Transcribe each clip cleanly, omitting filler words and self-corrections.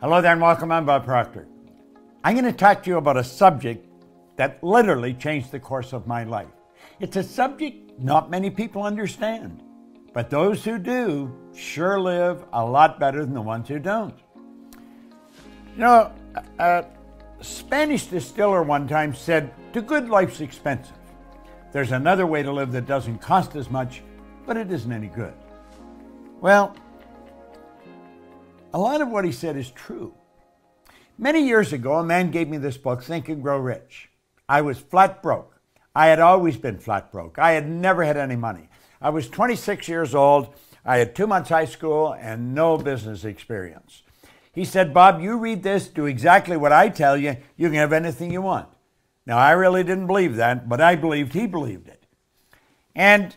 Hello there and welcome. I'm Bob Proctor. I'm going to talk to you about a subject that literally changed the course of my life. It's a subject not many people understand, but those who do sure live a lot better than the ones who don't. You know, a Spanish distiller one time said, "To good, life's expensive. There's another way to live that doesn't cost as much, but it isn't any good." Well, a lot of what he said is true. Many years ago, a man gave me this book, Think and Grow Rich. I was flat broke. I had always been flat broke. I had never had any money. I was 26 years old. I had 2 months high school and no business experience. He said, "Bob, you read this, do exactly what I tell you, you can have anything you want." Now, I really didn't believe that, but I believed he believed it. And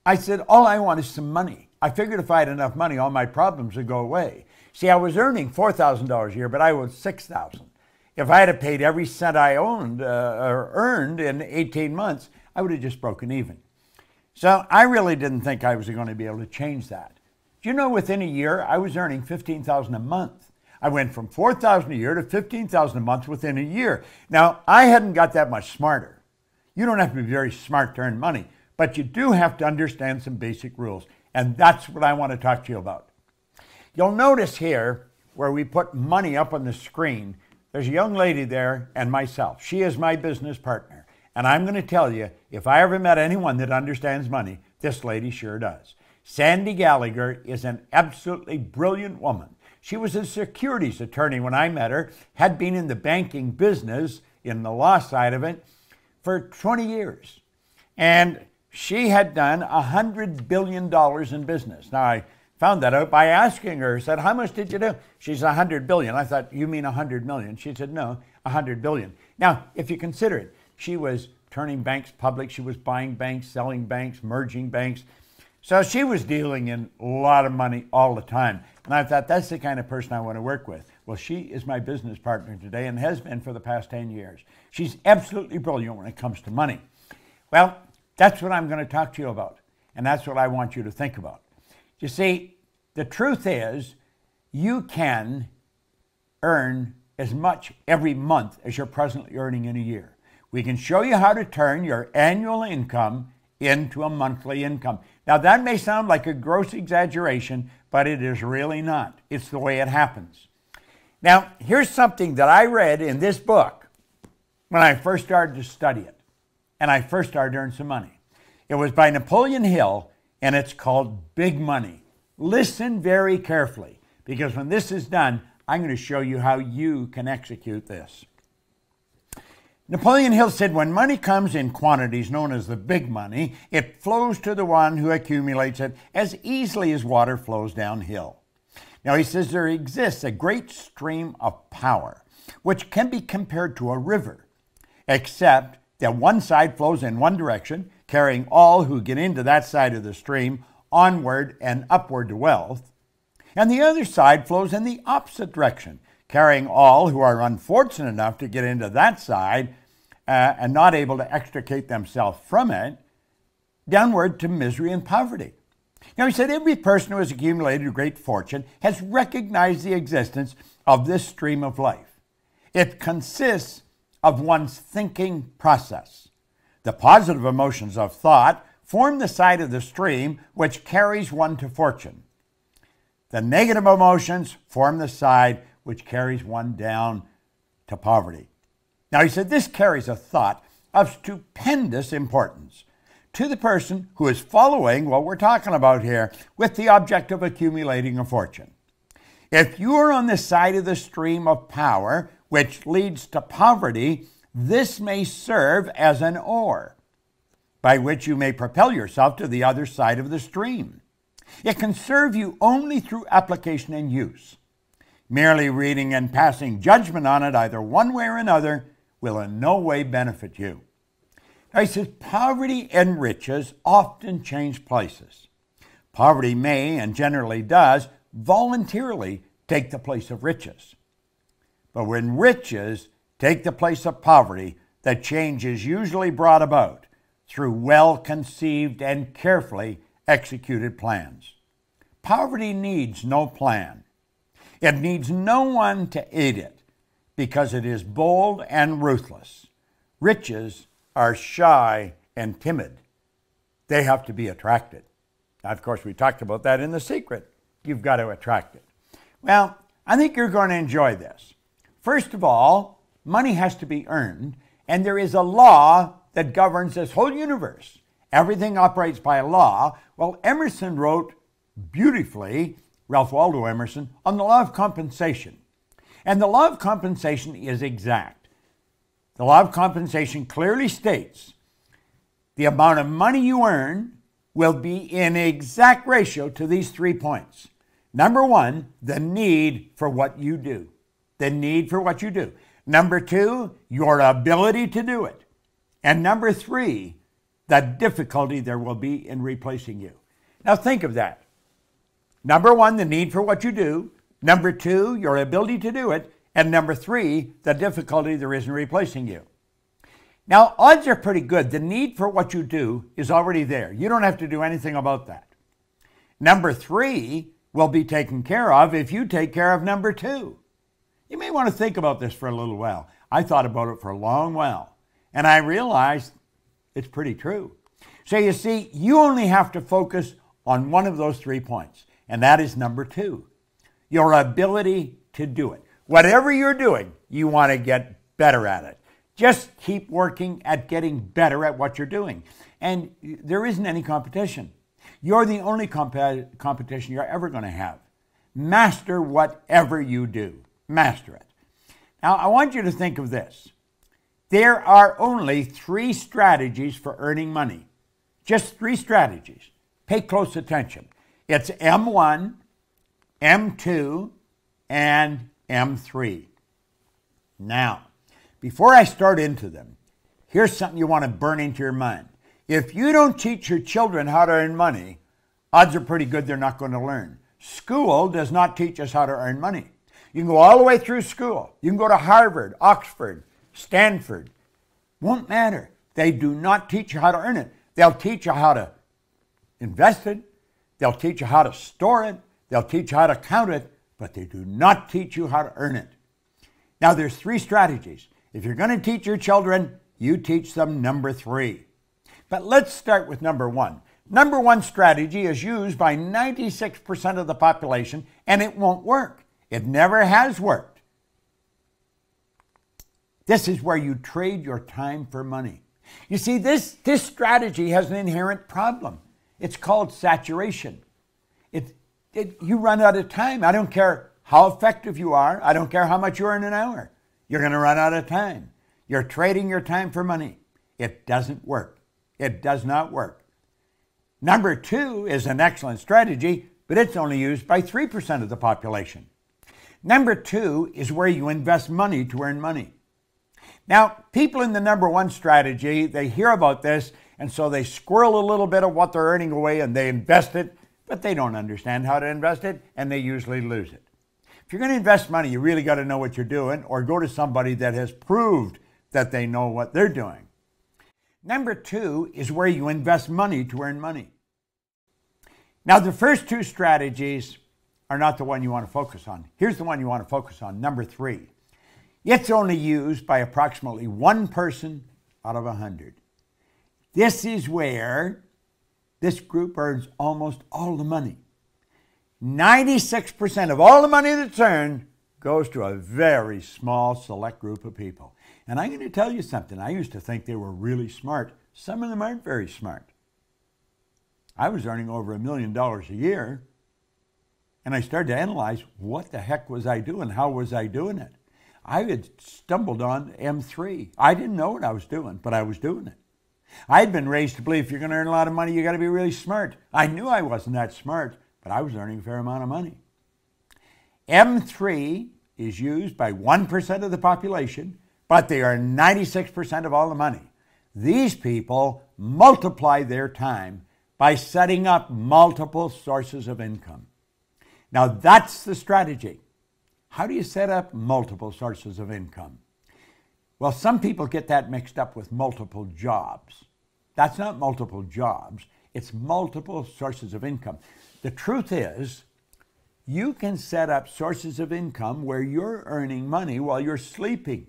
I said, all I want is some money. I figured if I had enough money, all my problems would go away. See, I was earning $4,000 a year, but I owed $6,000. If I had paid every cent I owned or earned in 18 months, I would have just broken even. So I really didn't think I was going to be able to change that. Do you know, within a year, I was earning $15,000 a month. I went from $4,000 a year to $15,000 a month within a year. Now, I hadn't got that much smarter. You don't have to be very smart to earn money, but you do have to understand some basic rules. And that's what I want to talk to you about. You'll notice here where we put money up on the screen, there's a young lady there and myself. She is my business partner. And I'm going to tell you, if I ever met anyone that understands money, this lady sure does. Sandy Gallagher is an absolutely brilliant woman. She was a securities attorney when I met her, had been in the banking business, in the law side of it, for 20 years. And she had done $100 billion in business. Now, I found that out by asking her. I said, "How much did you do?" She's $100 billion. I thought, "You mean 100 million?" She said, "No, 100 billion. Now, if you consider it, she was turning banks public. She was buying banks, selling banks, merging banks. So she was dealing in a lot of money all the time. And I thought, that's the kind of person I want to work with. Well, she is my business partner today and has been for the past 10 years. She's absolutely brilliant when it comes to money. Well, that's what I'm going to talk to you about. And that's what I want you to think about. You see, the truth is, you can earn as much every month as you're presently earning in a year. We can show you how to turn your annual income into a monthly income. Now, that may sound like a gross exaggeration, but it is really not. It's the way it happens. Now, here's something that I read in this book when I first started to study it, and I first started to earn some money. It was by Napoleon Hill, and it's called Big Money. Listen very carefully, because when this is done, I'm going to show you how you can execute this. Napoleon Hill said, "When money comes in quantities known as the big money, it flows to the one who accumulates it as easily as water flows downhill." Now, he says there exists a great stream of power, which can be compared to a river, except that one side flows in one direction, carrying all who get into that side of the stream onward and upward to wealth, and the other side flows in the opposite direction, carrying all who are unfortunate enough to get into that side and not able to extricate themselves from it, downward to misery and poverty. Now, he said every person who has accumulated a great fortune has recognized the existence of this stream of life. It consists of one's thinking process. The positive emotions of thought form the side of the stream which carries one to fortune. The negative emotions form the side which carries one down to poverty. Now, he said this carries a thought of stupendous importance to the person who is following what we're talking about here with the object of accumulating a fortune. If you are on the side of the stream of power which leads to poverty, this may serve as an oar by which you may propel yourself to the other side of the stream. It can serve you only through application and use. Merely reading and passing judgment on it either one way or another will in no way benefit you. Now, he says poverty and riches often change places. Poverty may, and generally does, voluntarily take the place of riches. But when riches take the place of poverty, the change is usually brought about through well-conceived and carefully executed plans. Poverty needs no plan. It needs no one to aid it because it is bold and ruthless. Riches are shy and timid. They have to be attracted. Now, of course, we talked about that in The Secret. You've got to attract it. Well, I think you're going to enjoy this. First of all, money has to be earned, and there is a law that governs this whole universe. Everything operates by a law. Well, Emerson wrote beautifully, Ralph Waldo Emerson, on the law of compensation. And the law of compensation is exact. The law of compensation clearly states the amount of money you earn will be in exact ratio to these 3 points. Number one, the need for what you do. The need for what you do. Number two, your ability to do it. And number three, the difficulty there will be in replacing you. Now think of that. Number one, the need for what you do. Number two, your ability to do it. And number three, the difficulty there is in replacing you. Now, odds are pretty good. The need for what you do is already there. You don't have to do anything about that. Number three will be taken care of if you take care of number two. You may want to think about this for a little while. I thought about it for a long while, and I realized it's pretty true. So you see, you only have to focus on one of those 3 points, and that is number two, your ability to do it. Whatever you're doing, you want to get better at it. Just keep working at getting better at what you're doing. And there isn't any competition. You're the only competition you're ever going to have. Master whatever you do. Master it. Now, I want you to think of this. There are only 3 strategies for earning money. Just 3 strategies. Pay close attention. It's M1, M2, and M3. Now, before I start into them, here's something you want to burn into your mind. If you don't teach your children how to earn money, odds are pretty good they're not going to learn. School does not teach us how to earn money. You can go all the way through school. You can go to Harvard, Oxford, Stanford. Won't matter. They do not teach you how to earn it. They'll teach you how to invest it. They'll teach you how to store it. They'll teach you how to count it, but they do not teach you how to earn it. Now, there's 3 strategies. If you're going to teach your children, you teach them number 3. But let's start with number 1. Number 1 strategy is used by 96% of the population, and it won't work. It never has worked. This is where you trade your time for money. You see, this strategy has an inherent problem. It's called saturation. You run out of time. I don't care how effective you are. I don't care how much you earn an hour. You're going to run out of time. You're trading your time for money. It doesn't work. It does not work. Number 2 is an excellent strategy, but it's only used by 3% of the population. Number 2 is where you invest money to earn money. Now, people in the number 1 strategy, they hear about this, and so they squirrel a little bit of what they're earning away and they invest it, but they don't understand how to invest it, and they usually lose it. If you're going to invest money, you really got to know what you're doing, or go to somebody that has proved that they know what they're doing. Number 2 is where you invest money to earn money. Now, the first 2 strategies are not the one you want to focus on. Here's the one you want to focus on, number 3. It's only used by approximately 1 person out of 100. This is where this group earns almost all the money. 96% of all the money that's earned goes to a very small select group of people. And I'm going to tell you something. I used to think they were really smart. Some of them aren't very smart. I was earning over $1 million a year, and I started to analyze what the heck was I doing? How was I doing it? I had stumbled on M3. I didn't know what I was doing, but I was doing it. I had been raised to believe if you're going to earn a lot of money, you got to be really smart. I knew I wasn't that smart, but I was earning a fair amount of money. M3 is used by 1% of the population, but they are 96% of all the money. These people multiply their time by setting up multiple sources of income. Now, that's the strategy. How do you set up multiple sources of income? Well, some people get that mixed up with multiple jobs. That's not multiple jobs. It's multiple sources of income. The truth is, You can set up sources of income where you're earning money while you're sleeping.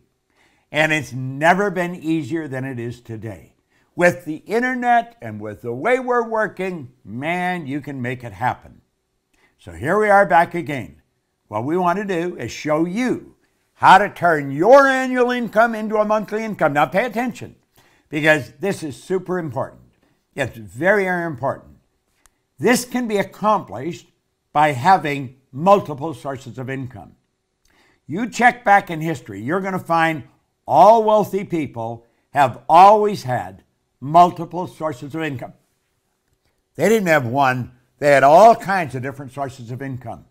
And it's never been easier than it is today. With the internet and with the way we're working, man, you can make it happen. So here we are back again. What we want to do is show you how to turn your annual income into a monthly income. Now pay attention, because this is super important. It's very, very important. This can be accomplished by having multiple sources of income. You check back in history, you're going to find all wealthy people have always had multiple sources of income. They didn't have one. They had all kinds of different sources of income.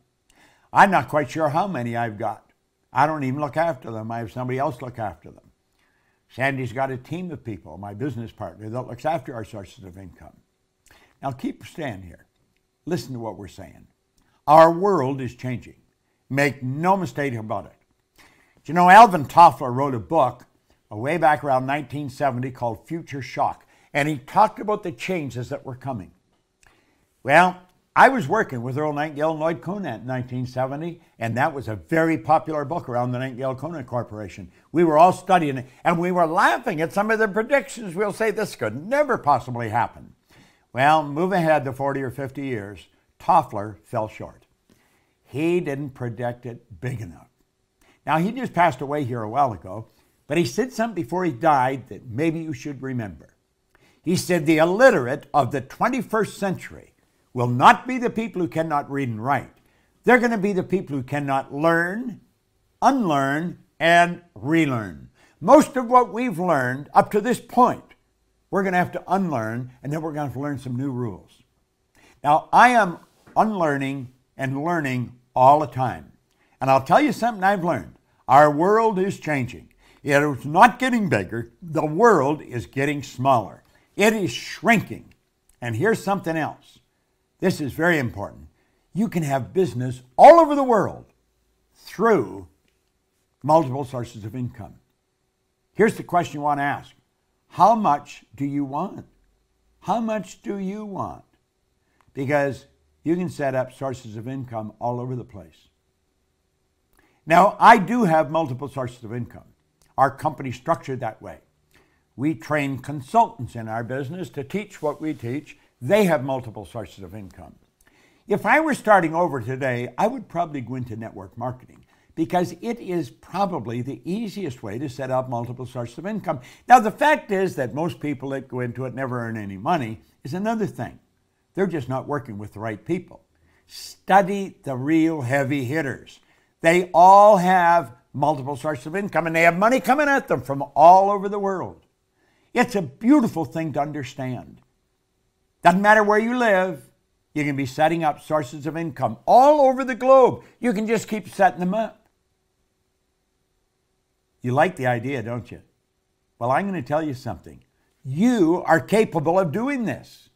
I'm not quite sure how many I've got. I don't even look after them. I have somebody else look after them. Sandy's got a team of people, my business partner, that looks after our sources of income. Now keep stand here. Listen to what we're saying. Our world is changing. Make no mistake about it. You know, Alvin Toffler wrote a book way back around 1970 called Future Shock, and he talked about the changes that were coming. Well, I was working with Earl Nightingale and Lloyd Conant in 1970, and that was a very popular book around the Nightingale-Conant Corporation. We were all studying it, and we were laughing at some of the predictions. We'll say this could never possibly happen. Well, move ahead to 40 or 50 years, Toffler fell short. He didn't predict it big enough. Now, he just passed away here a while ago, but he said something before he died that maybe you should remember. He said the illiterate of the 21st century will not be the people who cannot read and write. They're going to be the people who cannot learn, unlearn, and relearn. Most of what we've learned up to this point, we're going to have to unlearn, and then we're going to have to learn some new rules. Now, I am unlearning and learning all the time. And I'll tell you something I've learned. Our world is changing. It is not getting bigger. The world is getting smaller. It is shrinking. And here's something else. This is very important. You can have business all over the world through multiple sources of income. Here's the question you want to ask. How much do you want? How much do you want? Because you can set up sources of income all over the place. Now, I do have multiple sources of income. Our company's structured that way. We train consultants in our business to teach what we teach. They have multiple sources of income. If I were starting over today, I would probably go into network marketing because it is probably the easiest way to set up multiple sources of income. Now, the fact is that most people that go into it never earn any money is another thing. They're just not working with the right people. Study the real heavy hitters. They all have multiple sources of income, and they have money coming at them from all over the world. It's a beautiful thing to understand. Doesn't matter where you live, you can be setting up sources of income all over the globe. You can just keep setting them up. You like the idea, don't you? Well, I'm going to tell you something. You are capable of doing this.